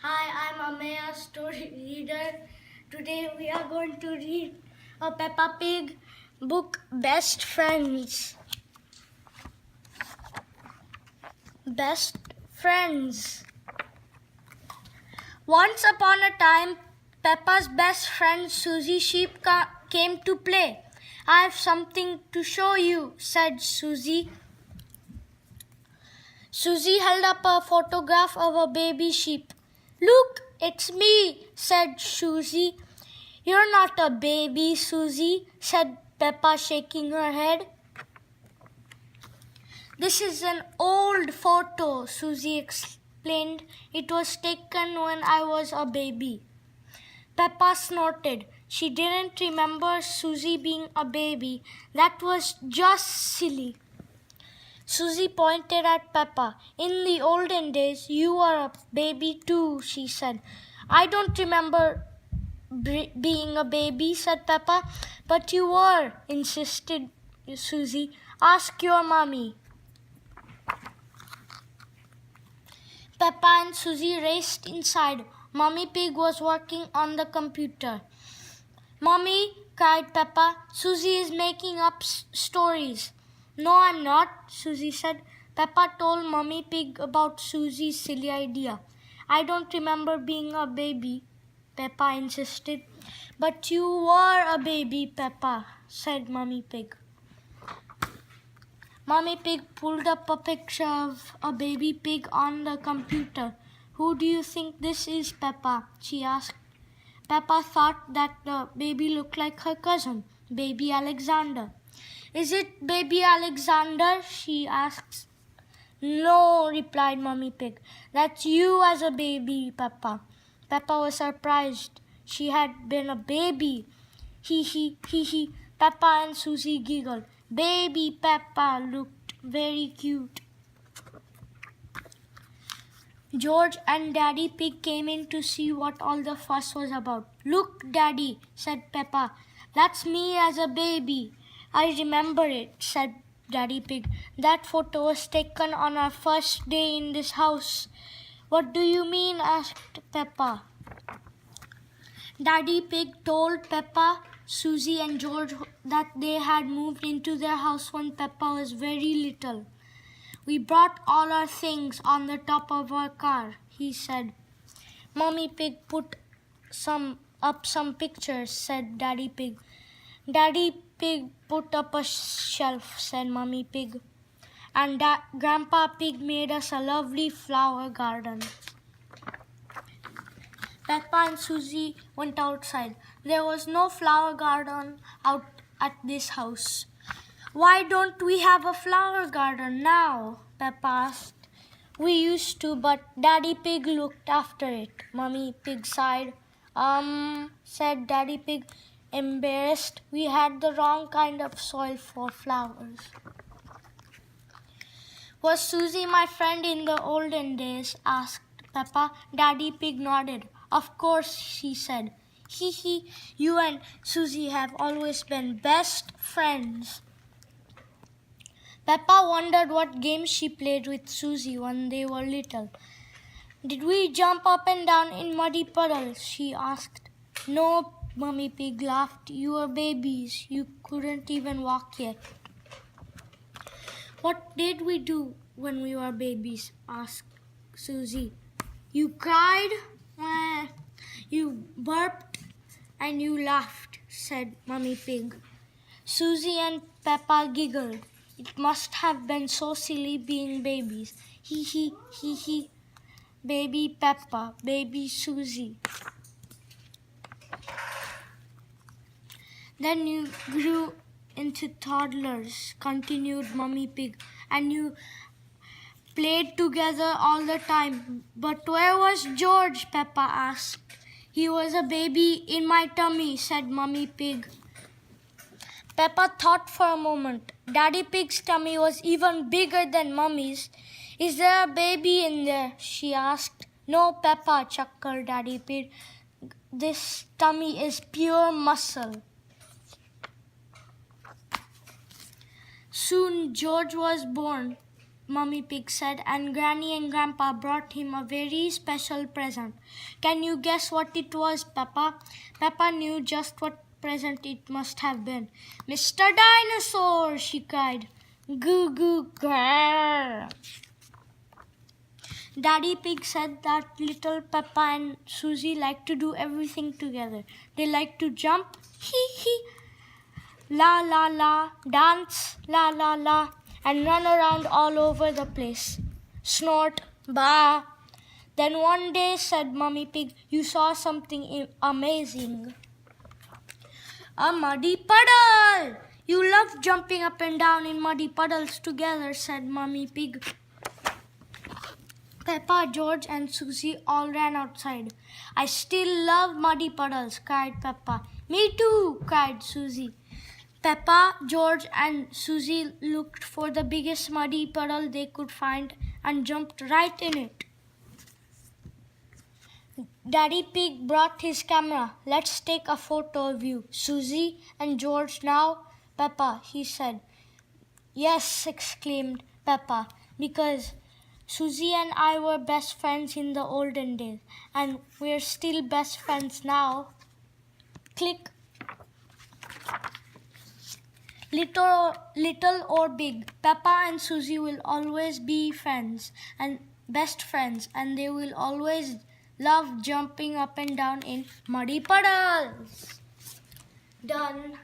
Hi, I'm Amaya, story reader. Today we are going to read a Peppa Pig book, Best Friends. Best Friends. Once upon a time, Peppa's best friend Susie Sheep came to play. I have something to show you, said Susie. Susie held up a photograph of a baby sheep. Look, it's me, said Susie. You're not a baby, Susie, said Peppa, shaking her head. This is an old photo, Susie explained. It was taken when I was a baby. Peppa snorted. She didn't remember Susie being a baby. That was just silly. Susie pointed at Peppa. In the olden days, you were a baby too, she said. I don't remember being a baby, said Peppa. But you were, insisted Susie. Ask your mommy. Peppa and Susie raced inside. Mommy Pig was working on the computer. Mommy, cried Peppa, Susie is making up stories. No, I'm not, Susie said. Peppa told Mommy Pig about Susie's silly idea. I don't remember being a baby, Peppa insisted. But you were a baby, Peppa, said Mommy Pig. Mommy Pig pulled up a picture of a baby pig on the computer. Who do you think this is, Peppa? She asked. Peppa thought that the baby looked like her cousin, Baby Alexander. Is it Baby Alexander? She asked. No, replied Mommy Pig. That's you as a baby, Peppa. Peppa was surprised. She had been a baby. Hee. Peppa and Susie giggled. Baby Peppa looked very cute. George and Daddy Pig came in to see what all the fuss was about. Look, Daddy, said Peppa. That's me as a baby. I remember it, said Daddy Pig. That photo was taken on our first day in this house. What do you mean? Asked Peppa. Daddy Pig told Peppa, Susie and George that they had moved into their house when Peppa was very little. We brought all our things on the top of our car, he said. Mommy Pig put some pictures, said Daddy Pig. Daddy Pig put up a shelf, said Mommy Pig. And Grandpa Pig made us a lovely flower garden. Peppa and Susie went outside. There was no flower garden out at this house. Why don't we have a flower garden now? Peppa asked. We used to, but Daddy Pig looked after it. Mommy Pig sighed. Said Daddy Pig, embarrassed. We had the wrong kind of soil for flowers. Was Susie my friend in the olden days? Asked Peppa. Daddy Pig nodded. Of course, she said. Hee, you and Susie have always been best friends. Peppa wondered what games she played with Susie when they were little. Did we jump up and down in muddy puddles? She asked. No, Mummy Pig laughed. You were babies. You couldn't even walk yet. What did we do when we were babies? Asked Susie. You cried, you burped, and you laughed, said Mummy Pig. Susie and Peppa giggled. It must have been so silly being babies. Hee. Baby Peppa, baby Susie. Then you grew into toddlers, continued Mummy Pig, and you played together all the time. But where was George? Peppa asked. He was a baby in my tummy, said Mummy Pig. Peppa thought for a moment. Daddy Pig's tummy was even bigger than Mummy's. Is there a baby in there? She asked. No, Peppa, chuckled Daddy Pig. This tummy is pure muscle. Soon George was born. Mummy Pig said, and Granny and Grandpa brought him a very special present. Can you guess what it was, Peppa? Peppa knew just what present it must have been. Mr. Dinosaur, she cried. Goo goo grrr. Daddy Pig said that little Peppa and Susie like to do everything together. They like to jump, hee hee, la la la, dance, la la la, and run around all over the place. Snort, bah. Then one day, said Mummy Pig, you saw something amazing. A muddy puddle! You love jumping up and down in muddy puddles together, said Mummy Pig. Peppa, George, and Susie all ran outside. I still love muddy puddles, cried Peppa. Me too, cried Susie. Peppa, George, and Susie looked for the biggest muddy puddle they could find and jumped right in it. Daddy Pig brought his camera. Let's take a photo of you, Susie and George now. Peppa, he said. Yes, exclaimed Peppa, because Susie and I were best friends in the olden days, and we're still best friends now. Click. Little or big, Peppa and Susie will always be friends and best friends, and they will always love jumping up and down in muddy puddles. Done.